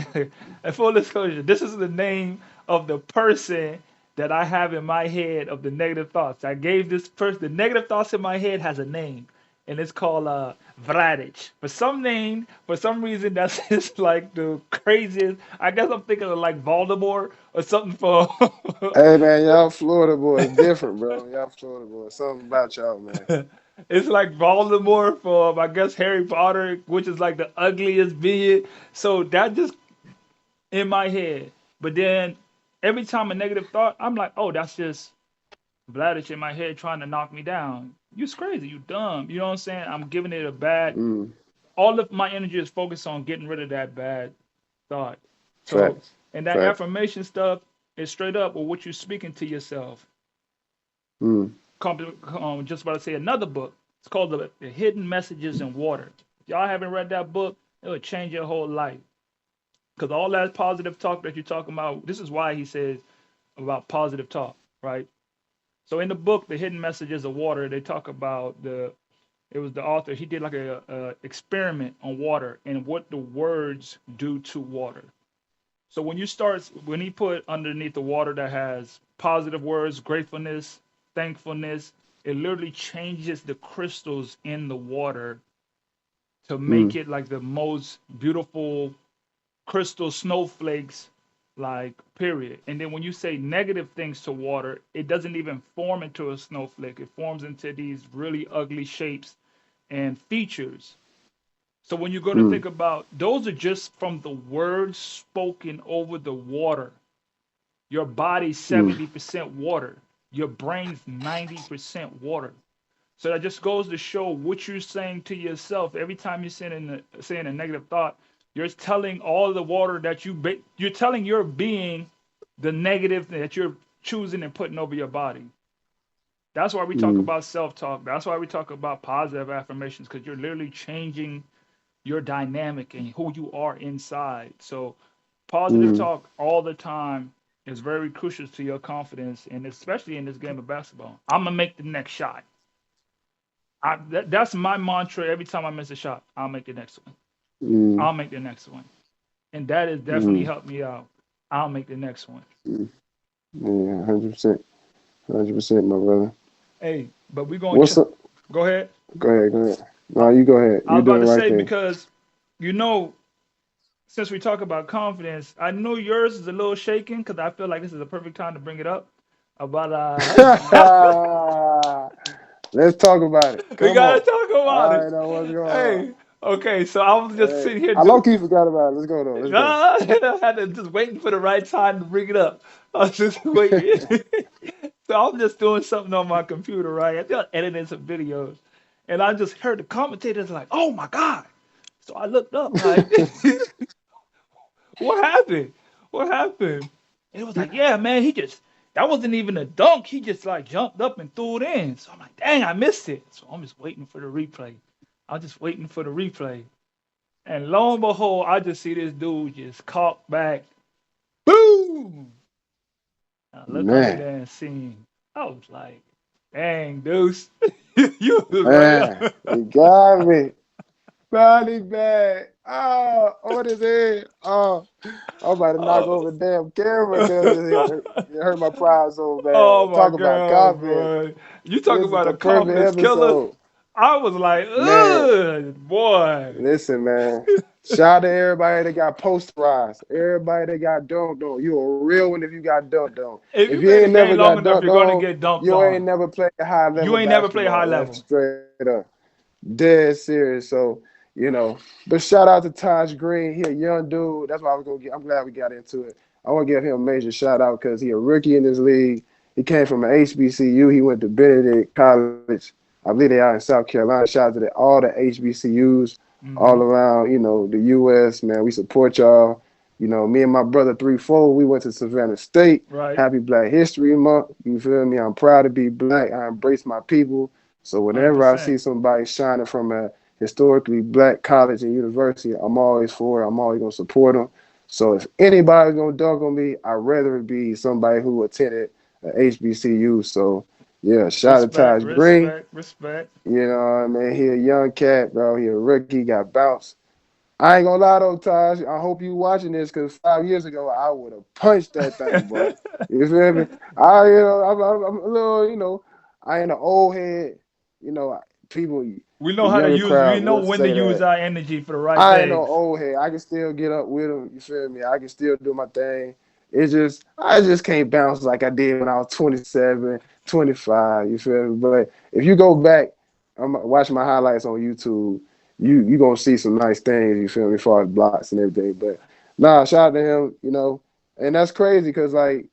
and full disclosure, this is the name of the person that I have in my head of the negative thoughts. I gave this person the negative thoughts in my head has a name, and it's called Vladic. For some reason, that's just like the craziest. I guess I'm thinking of like Voldemort or something for. Hey man, y'all Florida boys different, bro. Y'all Florida boys. Something about y'all, man. It's like Voldemort from I guess Harry Potter, which is like the ugliest being. So that just in my head. But then every time a negative thought, I'm like, oh, that's just Vladic in my head trying to knock me down. You's crazy. You dumb. You know what I'm saying? I'm giving it a bad. Mm. All of my energy is focused on getting rid of that bad thought. So, Facts. and that Facts. affirmation stuff is straight up or what you're speaking to yourself. Mm. Just about to say another book. It's called the Hidden Messages in Water. If y'all haven't read that book, it would change your whole life. Because all that positive talk that you're talking about, this is why he says about positive talk, right? So in the book, The Hidden Messages of Water, they talk about it was the author, he did like a experiment on water and what the words do to water. So when he put underneath the water that has positive words, gratefulness, thankfulness, it literally changes the crystals in the water to make Mm. it like the most beautiful crystal snowflakes, like period. And then when you say negative things to water, it doesn't even form into a snowflake. It forms into these really ugly shapes and features. So when you go to Mm. think about those are just from the words spoken over the water. Your body's Mm. 70% water. Your brain's 90% water. So that just goes to show what you're saying to yourself. Every time you're saying a negative thought, you're telling all the water that you're telling your being the negative that you're choosing and putting over your body. That's why we talk Mm. about self-talk. That's why we talk about positive affirmations because you're literally changing your dynamic and who you are inside. So positive Mm. talk all the time is very crucial to your confidence, and especially in this game of basketball. I'm gonna make the next shot. That's my mantra every time I miss a shot. I'll make the next one. Mm. I'll make the next one. And that has definitely Mm. helped me out. I'll make the next one. Mm. Yeah, 100%. 100%, my brother. Hey, but we're going What's to up? go ahead. Go ahead. Go ahead. I, No, you go ahead. I You was about doing to the right say thing. because, you know, since we talk about confidence, I know yours is a little shaken because I feel like this is a perfect time to bring it up. About Let's talk about it. we Come gotta on. talk I about it. already know what's going on. Hey, okay, so I was just Hey, sitting here I low key forgot about it. Let's go though. Let's go. I had to just waiting for the right time to bring it up. I was just waiting. So I'm just doing something on my computer, right? I'm just editing some videos. And I just heard the commentators like, oh my God. So I looked up like, what happened? What happened? And it was like, yeah, man, that wasn't even a dunk. He just like jumped up and threw it in. So I'm like, dang, I missed it. So I'm just waiting for the replay. I'm just waiting for the replay. And lo and behold, I just see this dude just caught back. Boom! I look under Man, there and see. I was like, dang, Deuce, you was right man, up. you got me. Body bag. Oh, on his head. Oh, I'm about to knock Oh. over the damn camera because it hurt my pride so Oh bad. my Talk about God, confidence. bro. You talk This is about the a perfect confidence killer. episode. I was like, Man, ugh, boy. listen, man. Shout out to everybody that got posterized. Everybody that got dunked on. You a real one if you got dunked on. If If you you play ain't the never game long got enough, dunked you're gonna on, get dunked you ain't on. never played high level You ain't never played high basketball. That's level. straight up. Dead serious. So, but shout out to Taj Green. He a young dude. That's why I was gonna get. I'm glad we got into it. I want to give him a major shout out because he a rookie in this league. He came from an HBCU. He went to Benedict College. I believe they out in South Carolina. Shout out to all the HBCUs all Hmm. around, the U.S. Man, we support y'all. Me and my brother 3-4, we went to Savannah State. Right. Happy Black History Month. You feel me? I'm proud to be black. I embrace my people. So whenever I 100%. see somebody shining from a historically black college and university, I'm always for it. I'm always gonna support them. So if anybody's gonna dunk on me, I'd rather it be somebody who attended a HBCU. So yeah, shout out to Respect, Taj Green. respect, respect. You know what I mean? He a young cat, bro. He a rookie, got bounced. I ain't gonna lie though, Taj. I hope you watching this because 5 years ago I would have punched that thing, boy. You feel me? I'm a little, I ain't an old head. You know, people, We the know how to younger use. We crowd know would when to say use that. our energy for the right I ain't no things. old head. I can still get up with them. You feel me? I can still do my thing. I just can't bounce like I did when I was 27, 25. You feel me? But if you go back, watch my highlights on YouTube. You gonna see some nice things. You feel me? As far as blocks and everything. But nah, shout out to him. And that's crazy because like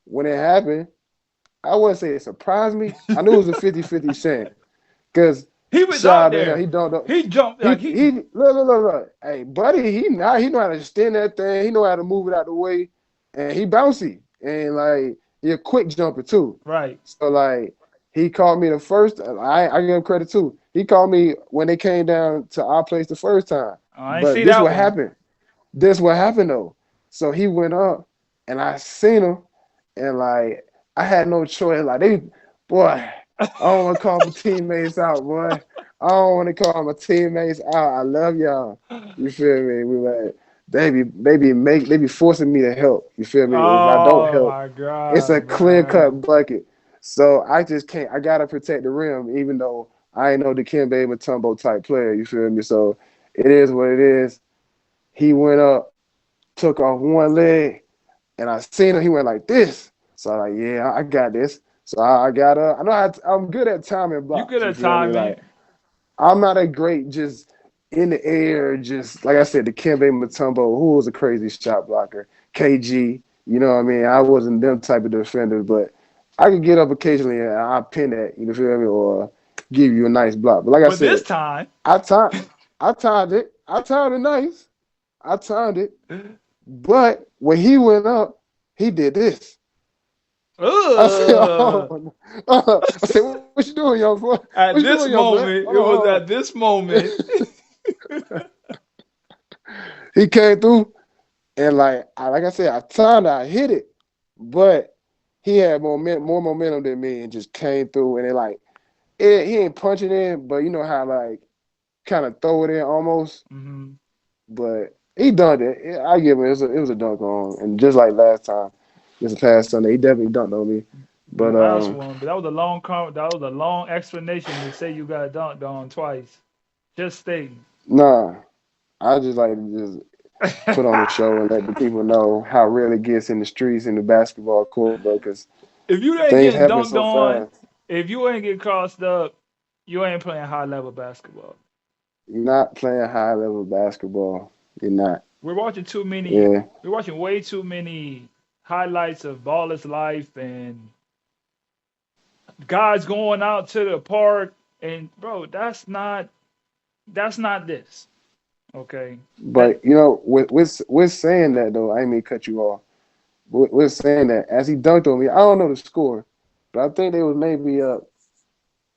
when it happened, I wouldn't say it surprised me. I knew it was a 50-50 chance because He was out shout out to him. there. He don't know. He jumped like he. He look. Hey, buddy, he know how to extend that thing. He know how to move it out the way, and he bouncy and like he a quick jumper too. Right. So like he called me the first. I give him credit too. He called me when they came down to our place the first time. Oh, I ain't But see this that what one. happened. This what happened though. So he went up, and I seen him, and like I had no choice. Like boy, I don't want to call my teammates out, boy. I don't want to call my teammates out. I love y'all. You feel me? We like they be forcing me to help. You feel me? If I don't Oh help, my it's a God, clear man. cut bucket. So I just can't. I gotta protect the rim, even though I ain't no Dikembe Mutombo type player. You feel me? So it is what it is. He went up, took off one leg, and I seen him. He went like this. So I'm like, yeah, I got this. So I got up. I know I'm good at timing You blocks. good You at feel me? timing. Like I'm not a great just in the air, just like I said, the Dikembe Mutombo, who was a crazy shot blocker. KG, you know what I mean? I wasn't them type of defender, but I could get up occasionally and I pin that, you feel me, or give you a nice block. But like I But this said, time, I timed, I timed it. I timed it nice. I timed it. But when he went up, he did this. I said, ugh. oh, I said, what you doing, young boy? What you At doing, this young boy? moment, it was Hold at this moment. He came through and like I said, I timed it, I hit it, but he had more momentum than me and just came through and he ain't punching in, but you know how like kind of throw it in almost, Hmm. but he done it. I give him it was a dunk on, and just like last time, this past Sunday, he definitely dunked on me. The But last one, but that was a long that was a long explanation to say you got dunked on twice. Just stating. nah, I just like to just put on a show and let the people know how real it gets in the streets in the basketball court, bro. Because If you ain't things getting happen dunked so on, fast. if you ain't get crossed up, you ain't playing high level basketball. You're not playing high level basketball. You're not. We're watching too many. Yeah. We're watching way too many highlights of Baller's life and guys going out to the park. And bro, that's not this. Okay, that But with saying that though, I ain't mean to cut you off. We're saying that as he dunked on me, I don't know the score, but I think they was maybe up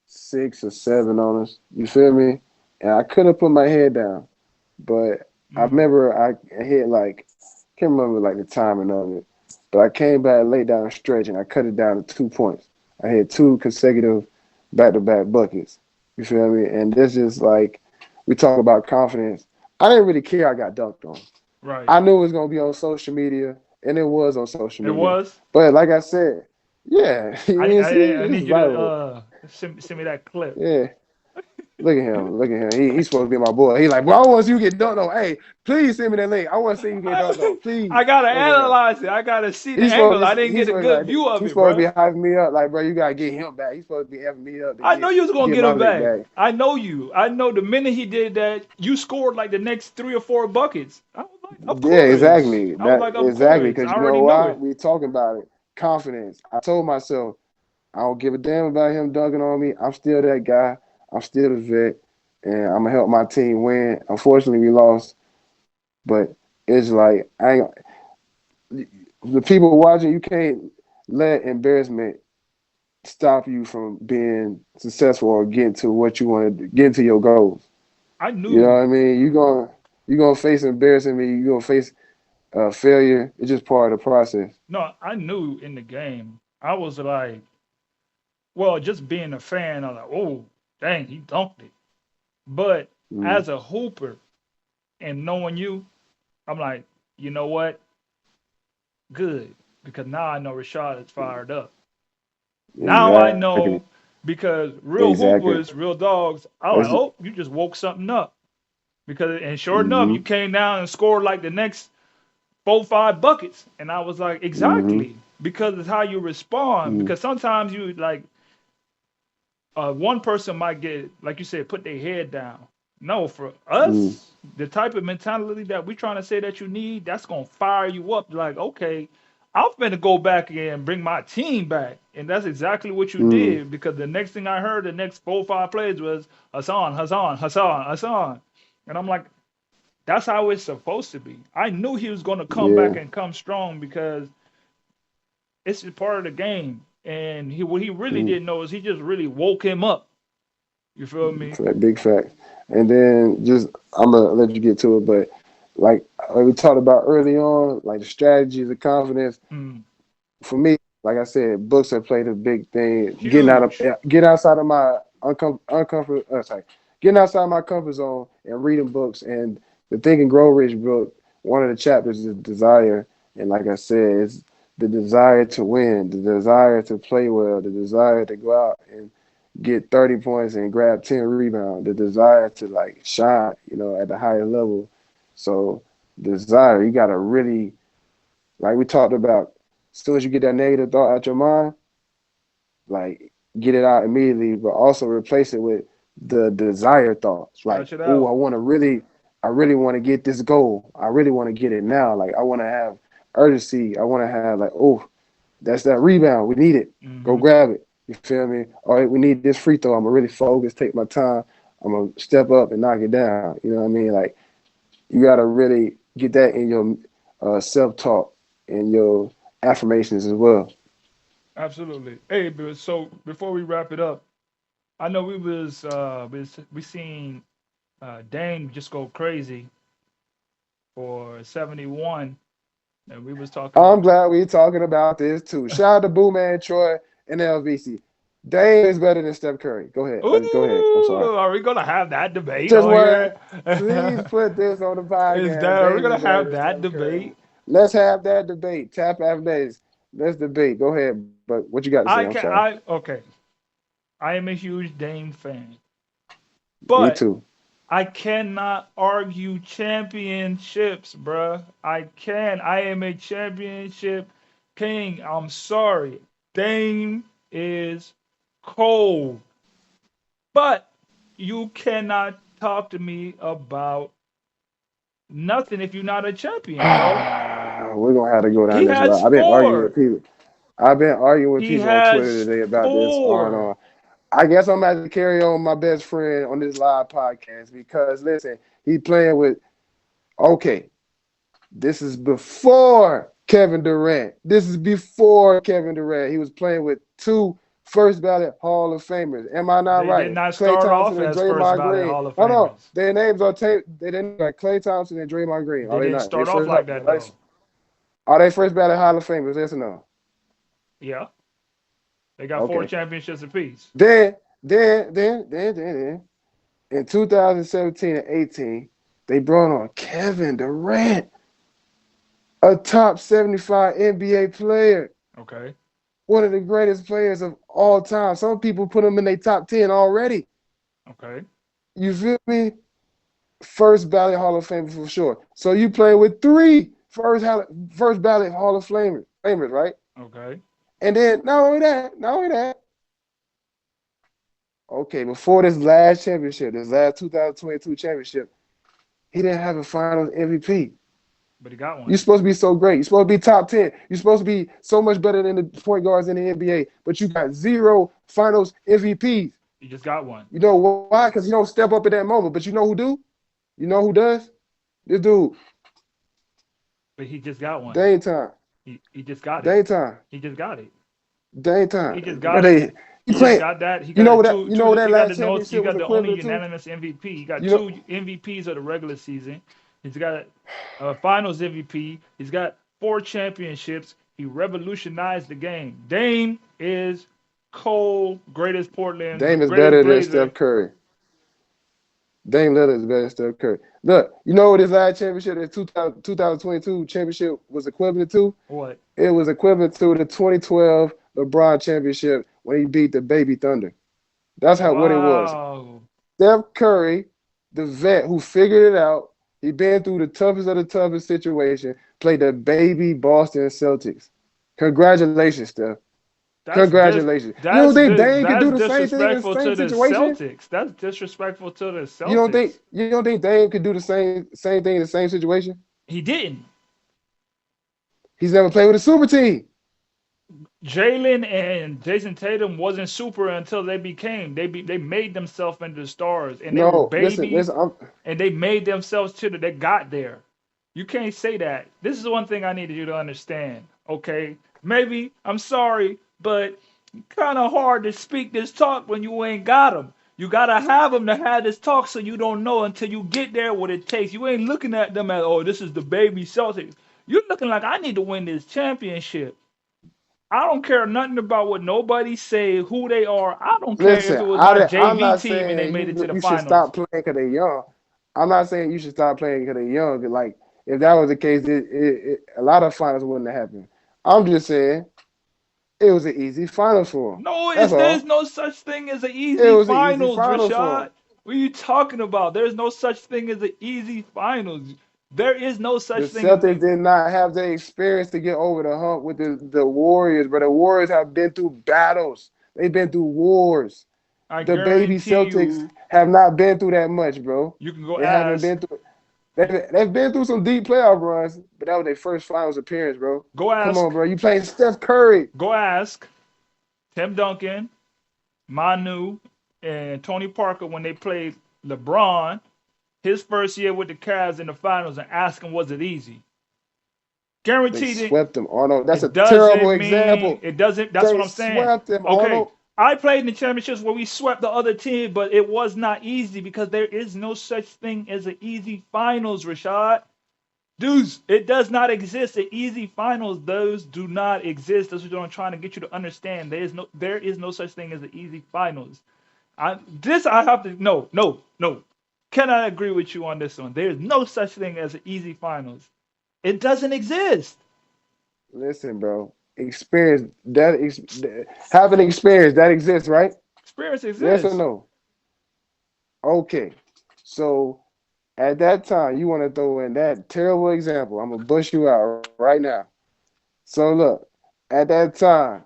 6 or 7 on us. You feel me? And I could have put my head down, but I mm, remember I hit like can't remember like the timing of it, but I came back late down the stretch and I cut it down to 2 points. I had two consecutive back-to-back buckets. You feel me? And this is like we talk about confidence. I didn't really care I got dunked on. Right. I knew it was gonna be on social media, and it was on social It media. was. But like I said, yeah, you I didn't see I, it? I It's need you to viral. send me that clip. Yeah. Look at him. Look at him. He's supposed to be my boy. He like, bro, I want to see you get dunked on. Hey, please send me that link. I want to see you get dunked on. Please. I gotta Look at him. analyze it. I gotta see the He's supposed angle. to I be. didn't get a good view of He's it, supposed to bro. be hyping me up. Like, bro, you gotta get him back. He's supposed to be having me up to I know you was gonna get get my him link back. back. I know you. I know the minute he did that, you scored like the next 3 or 4 buckets. I was like, of Yeah, course. exactly. I was That like, of exactly. course. I Because you know already knew why? it. We talking about it. Confidence. I told myself I don't give a damn about him dunking on me. I'm still that guy. I'm still the vet, and I'm gonna help my team win. Unfortunately, we lost, but it's like I ain't, the people watching. You can't let embarrassment stop you from being successful or getting to what you want to get to your goals. I You know knew. what I mean? You gonna face embarrassing me. You gonna face failure. It's just part of the process. No, I knew in the game. I was like, well, just being a fan, I was like, oh, dang, he dunked it. But Mm, as a hooper and knowing you, I'm like, you know what? Good. Because now I know Rashad is fired up. Now I exactly. know because real Exactly. hoopers, real dogs, I was That's, like, oh, you just woke something up. Because and sure enough, mm-hmm. you came down and scored like the next 4, 5 buckets. And I was like, Mm-hmm. exactly. Because it's how you respond. Mm, Because sometimes you like one person might get, like you said, put their head down. No, for mm, us, the type of mentality that we're trying to say that you need, that's gonna fire you up. Like, okay, I'm gonna go back and bring my team back, and that's exactly what you mm, did. Because the next thing I heard, the next 4, 5 plays was Hassan, Hassan, Hassan, Hassan, and I'm like, that's how it's supposed to be. I knew he was gonna come back yeah. and come strong because it's a part of the game. And what he really Mm, didn't know is he just really woke him up. You feel me? big fact. And then just I'm gonna let you get to it, but like we talked about early on, like the strategies of confidence. Mm. For me, like I said, books have played a big thing. Huge. Get outside of my uncomfort. Sorry, getting outside my comfort zone and reading books. And the Think and Grow Rich book, one of the chapters is desire. And like I said, it's the desire to win, the desire to play well, the desire to go out and get 30 points and grab 10 rebounds, the desire to like shine, at the highest level. So desire, you gotta really, like we talked about, as soon as you get that negative thought out your mind, like get it out immediately, but also replace it with the desired thoughts. Like, Stretch it oh, out. I really want to get this goal. I really want to get it now. Like I want to have urgency. I want to have like, oh, that's that rebound. We need it. Go Hmm. grab it. You feel me? All right, we need this free throw. I'm gonna really focus, take my time. I'm gonna step up and knock it down. You know what I mean? Like you gotta really get that in your self talk and your affirmations as well. Absolutely. Hey, but so before we wrap it up, I know we seen Dame just go crazy for 71, and we was talking I'm about. glad we talking about this too. Shout out to Boo Man Troy and LVC. Dame is better than Steph Curry. Go ahead. Go ahead. I'm sorry. Ooh, are we gonna have that debate Just on want here? please put this on the Is podcast. that are we Dame gonna is better have than that Steph Curry. debate? Let's have that debate. Tap after days. Let's debate. Go ahead. But what you got to say? I'm I sorry. can I okay. I am a huge Dame fan, Me but too. I cannot argue championships, bruh. I can. I am a championship king. I'm sorry. Dame is cold. But you cannot talk to me about nothing if you're not a champion, bro. We're gonna have to go down He this has route. I've been arguing with four. people. I've been arguing with He people on Twitter has today about this on and four. on. I guess I'm gonna have to carry on my best friend on this live podcast because listen, he playing with okay. This is before Kevin Durant. This is before Kevin Durant. He was playing with two first ballot Hall of Famers. Am I not They did right? not Klay start off Thompson and as first Draymond ballot Green. Hall of Hold on. Famers. Their names are tape. They didn't like Klay Thompson and Draymond Green. They Are they didn't not? They start off like that though. are they first ballot Hall of Famers? Yes or no? Yeah, they got four Okay. championships apiece. Then In 2017 and 18, they brought on Kevin Durant, a top 75 NBA player, Okay. one of the greatest players of all time. Some people put him in their top 10 already. Okay. You feel me? First ballot Hall of Famer for sure. So you play with three first ballot Hall of Famers, right? Okay. And then not only that, okay, before this last championship, this last 2022 championship, he didn't have a finals MVP. But he got You're one. supposed to be so great. You're supposed to be top 10. You're supposed to be so much better than the point guards in the NBA, but you got zero finals MVPs. He just got one. You know why? Because you don't step up at that moment. But you know who do? You know who does? This dude, But he just got one. Dame time. He just got it. Dame time. He just got it. Dame He just time. But got it. he He just playing. got that. He You got know a what that you know what that he got the last most he championship was got the only equivalent to? unanimous MVP. He got You know, two MVPs of the regular season. He's got a finals MVP. He's got 4 championships. He revolutionized the game. Dame is cold, greatest Portland, Dame is greatest better than Blazer. Steph Curry. Dame Lillard is better than Steph Curry. Look, you know what his last championship, the 2022 championship was equivalent to? What? It was equivalent to the 2012 LeBron championship when he beat the Baby Thunder. That's how what it was. Wow. Steph Curry, the vet who figured it out, he been through the toughest of the toughest situation, played the baby Boston Celtics. Congratulations, Steph. Congratulations. You don't think Dame can That's do the same thing in the disrespectful to same the situation? Celtics. That's disrespectful to the You don't think Celtics. you don't think Dame could do the same thing in the same situation? He didn't. He's never played with a super team. Jalen and Jason Tatum wasn't super until they became. They made themselves into the stars, and they were No, babies, listen. and they made themselves to the. They got there. You can't say that. This is one thing I needed you to understand. Okay, maybe I'm sorry, but kind of hard to speak this talk when you ain't got them. You gotta have them to have this talk, so you don't know until you get there what it takes. You ain't looking at them as, oh, this is the baby Celtics. You're looking like I need to win this championship. I don't care nothing about what nobody say, who they are. I don't care if it Listen, was my I'm JV not team and they saying made it to the you should finals. stop playing because they're young. I'm not saying you should stop playing because they're young. Like if that was the case, a lot of finals wouldn't have happened. I'm just saying it was an easy final for him. No, That's there's all. no such thing as an It easy was an easy finals, final for him. Rashad. What are you talking about? There's no such thing as an easy finals. There is no The such thing as Celtics did not have the experience to get over the hump with the Warriors, but the Warriors have been through battles. They've been through wars. I The baby guarantee Celtics you. have not been through that much, bro. You can go They haven't ask, been through. They've been through some deep playoff runs, but that was their first finals appearance, bro. go Come on, ask, bro. You playing Steph Curry. go ask Tim Duncan, Manu, and Tony Parker when they played LeBron his first year with the Cavs in the finals and ask him was it easy. They Guaranteed it. swept them, Arnold. That's a It terrible doesn't mean example. it doesn't. That's what They I'm saying. swept them, Okay, Arnold. I played in the championships where we swept the other team, but it was not easy because there is no such thing as an easy finals, Rashad. Dudes, it does not exist. The easy finals, those do not exist. That's what I'm trying to get you to understand. There is no such thing as the easy finals. I have to no. Can I agree with you on this one? There is no such thing as an easy finals. It doesn't exist. Listen, bro. Experience having experience that exists, right? Experience Yes or exists. no? Okay. So at that time, you want to throw in that terrible example. I'm gonna bust you out right now. So look, at that time,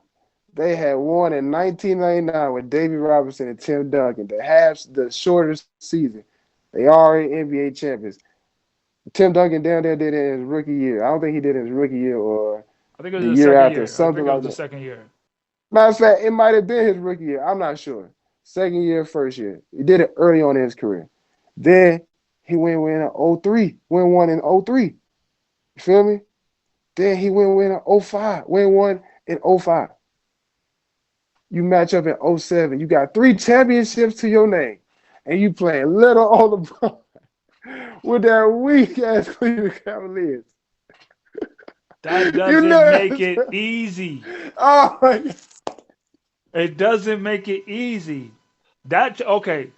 they had won in 1999 with Davy Robinson and Tim Duncan. The shortest season. They already NBA champions. Tim Duncan down there did it in his rookie year. I don't think he did it in his rookie year or I think it was the the year second after, year. I something think it was like the that. second year. Matter of fact, it might have been his rookie year. I'm not sure. Second year, first year. He did it early on in his career. Then he went win in '03. Win one in '03. You feel me? Then he win in '05. Win one in '05. You match up in '07. You got 3 championships to your name. And you playing little on the ball with that weak ass Cleveland Cavaliers. That You doesn't know make that. it easy. Oh my God. It doesn't make it easy. That okay.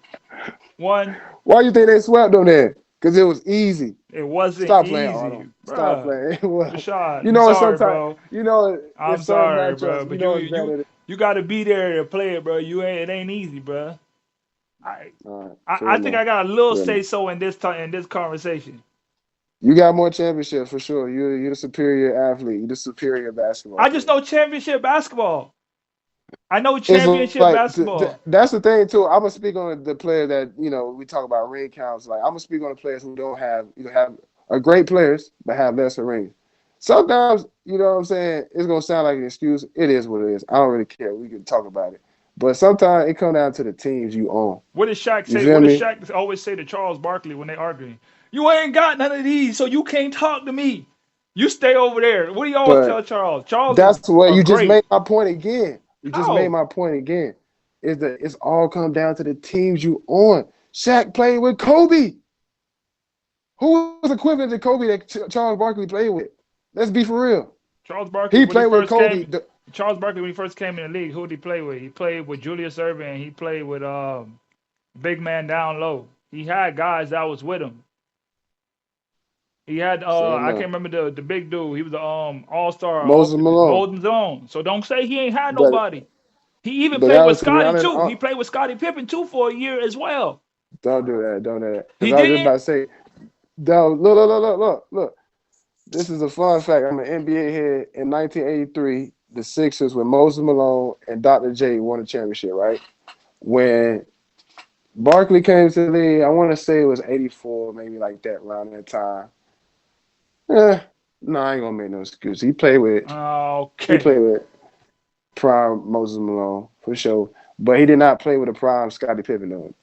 One, Why you think they swept them there? Because it was easy. it wasn't Stop playing, easy, Arnold. Stop bruh. playing. It was. Rashad, You I'm know, it's sorry, sometimes, bro. you know, I'm it's certain sorry, bro. matchups. You But know, it's better. you got to be there to play it, bro. You ain't. It ain't easy, bro. I All right, I fair think I enough. got a little Fair say enough. so in this time in this conversation. You got more championships for sure. You're the superior athlete. You're the superior basketball I just player. know championship basketball. I know It's championship like basketball. that's the thing too. I'm gonna speak on the player that we talk about ring counts. Like I'm gonna speak on the players who don't have have are great players but have lesser rings. Sometimes what I'm saying, it's gonna sound like an excuse. It is what it is. I don't really care. We can talk about it. But sometimes it comes down to the teams you own. What does Shaq You say? feel What does me? Shaq always say to Charles Barkley when they arguing? You ain't got none of these, so you can't talk to me. You stay over there. What do you always But tell Charles? Charles is that's what a you just great. made my point again. You just made How? my point again. Is that it's all come down to the teams you on. Shaq played with Kobe. Who was equivalent to Kobe that Charles Barkley played with? Let's be for real. Charles Barkley He when he played with first Kobe. came. Charles Barkley when he first came in the league, who did he play with? He played with Julius Erving. And he played with big man down low. He had guys that was with him. He had Say I can't no. remember the big dude. He was the all star Moses Malone. Molden Zone. So don't say he ain't had But nobody. He even but played that with was to be Scotty honest. too. He played with Scottie Pippen too for a year as well. Don't do that. Don't do that. He Because I was just about didn't. to say, look. This is a fun fact. I'm an NBA head. In 1983, the Sixers with Moses Malone and Dr. J won a championship, right? When Barkley came to the league, I want to say it was 84, maybe like that around that time. Eh, no, I ain't gonna make no excuse. He Okay. played with prime Moses Malone for sure, but he did not play with a prime Scottie Pippen though.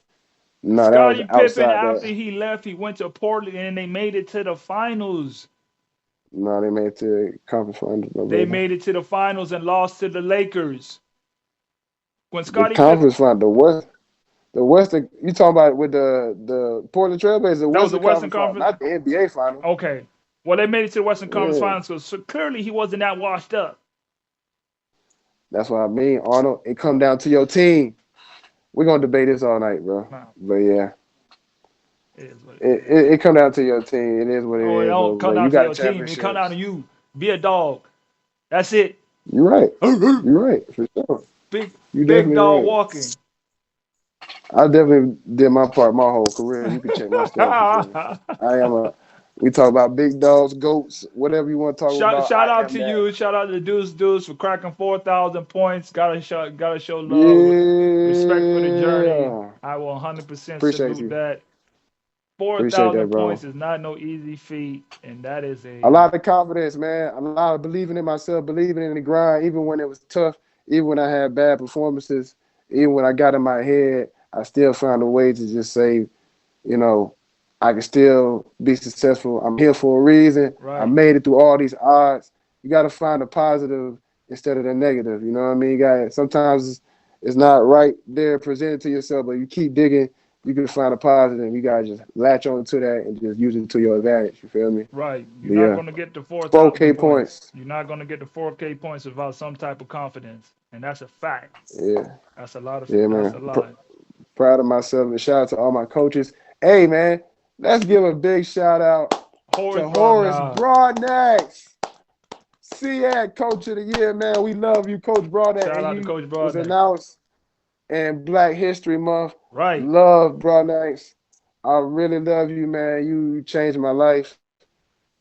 No, that was Scottie Pippen outside after that. he left, he went to Portland and they made it to the finals. No, they made it to conference finals, my They brother. made it to the finals and lost to the Lakers. When The Scottie Pippen, conference final, the Western. You talking about with the Portland Trailblazers, the that was the Western Western Conference final, Conference. not the NBA final. Okay. Well, they made it to the Western Conference Yeah, Finals, so clearly he wasn't that washed up. that's what I mean, Arnold. It come down to your team. We're gonna debate this all night, bro. No, But yeah, it is what it it, is. it, it come down to your team. It is what it Oh, it is, don't though. come But down you to got a your team. It come down championships. to you. Be a dog. That's it. You're right. Big You're right for sure. You big definitely dog right. walking. I definitely did my part my whole career. You can check my stats. You feel me? I am a. We talk about big dogs, goats, whatever you want to talk about. Shout I out am to that. you. Shout out to Deuce for cracking 4,000 points. Gotta show love, respect for the journey. Yeah. I will 100% Appreciate salute you. that. Appreciate that, 4,000 bro. points is not no easy feat, and that is A a lot of confidence, man. A lot of believing in myself, believing in the grind, even when it was tough, even when I had bad performances, even when I got in my head, I still found a way to just say, you know, I can still be successful. I'm here for a reason. I right. made it through all these odds. You got to find the positive instead of the negative. You know what I mean? You got sometimes it's not right there presented to yourself, but you keep digging, you can find a positive. You gotta just latch on to that and just use it to your advantage. You feel me? Right. You're But not yeah, going to get the 4,000 4K points. points. You're not going to get the 4K points without some type of confidence. And that's a fact. Yeah, That's a lot of, yeah, that's a man. lot. Proud of myself and shout out to all my coaches. Hey, man, let's give a big shout out Horace to Horace Broadnax. Broadnax. SEAC Coach of the Year, man. We love you, Coach Broadnax. Shout And out to you Coach was Broadnax. announced in Black History Month. Right. Love Broadnax. I really love you, man. You changed my life.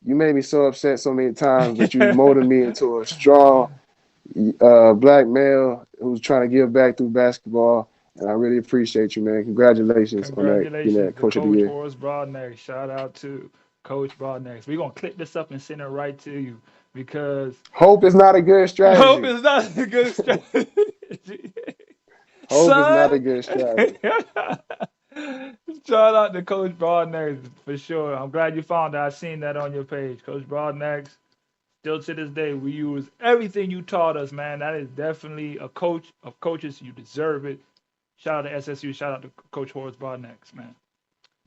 You made me so upset so many times, but you molded me into a strong black male who's trying to give back through basketball. And I really appreciate you, man. Congratulations on that, Congratulations to Coach of the Coach Year. Horace Broadnax. Shout out to Coach Broadnax. We're going to clip this up and send it right to you because Hope is not a good hope strategy. is not a good strategy. Hope is not Son. a good strategy. Shout out to Coach Broadnax for sure. I'm glad you found that. I seen that on your page. Coach Broadnax, still to this day, we use everything you taught us, man. That is definitely a coach of coaches. You deserve it. Shout out to SSU. Shout out to Coach Horace Broadnax, man.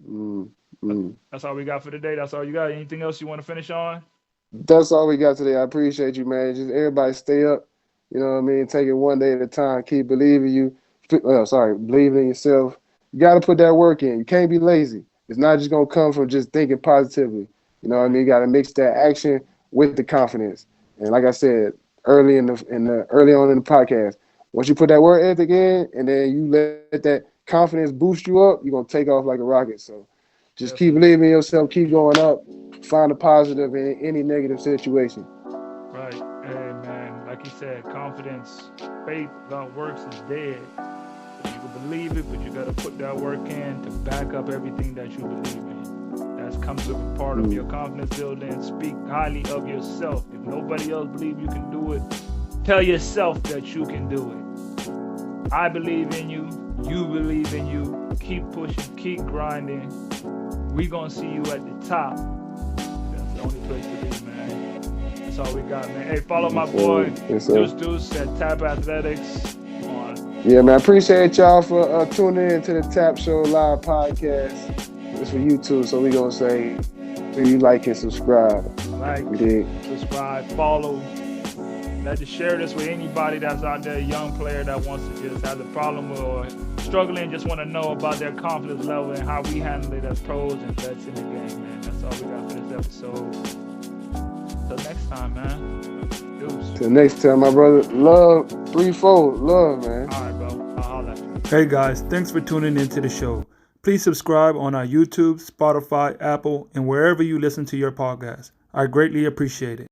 Mm, mm. That's all we got for today. That's all you got. Anything else you want to finish on? That's all we got today. I appreciate you, man. Just everybody stay up. You know what I mean? Take it one day at a time. Keep believing you. Believing in yourself. You got to put that work in. You can't be lazy. It's not just gonna come from just thinking positively. You know what I mean? You got to mix that action with the confidence. And like I said early on in the podcast, once you put that work ethic in, and then you let that confidence boost you up, you're gonna take off like a rocket. So just Yes, keep sir. believing in yourself, keep going up, find a positive in any negative situation. Right. Hey, man, like you said, confidence, faith without works is dead. You can believe it, but you got to put that work in to back up everything that you believe in. That comes to be part of your confidence building. Speak highly of yourself. If nobody else believes you can do it, tell yourself that you can do it. I believe in you. You believe in you. Keep pushing. Keep grinding. We gonna see you at the top. That's the only place to be, man. That's all we got, man. Hey, follow my boy Yes, Deuce at Tap Athletics on. Yeah, man. I appreciate y'all for tuning in to the Tap Show Live podcast. It's for YouTube, so we gonna say, do you like and subscribe? Like, subscribe, follow. Let's just share this with anybody that's out there, a young player that wants to just have a problem with or struggling, just want to know about their confidence level and how we handle it as pros and vets in the game, man. That's all we got for this episode. Till next time, man. Deuce. Till next time, my brother. Love, threefold. Love, man. All right, bro. I'll holler at you. Hey, guys. Thanks for tuning into the show. Please subscribe on our YouTube, Spotify, Apple, and wherever you listen to your podcast. I greatly appreciate it.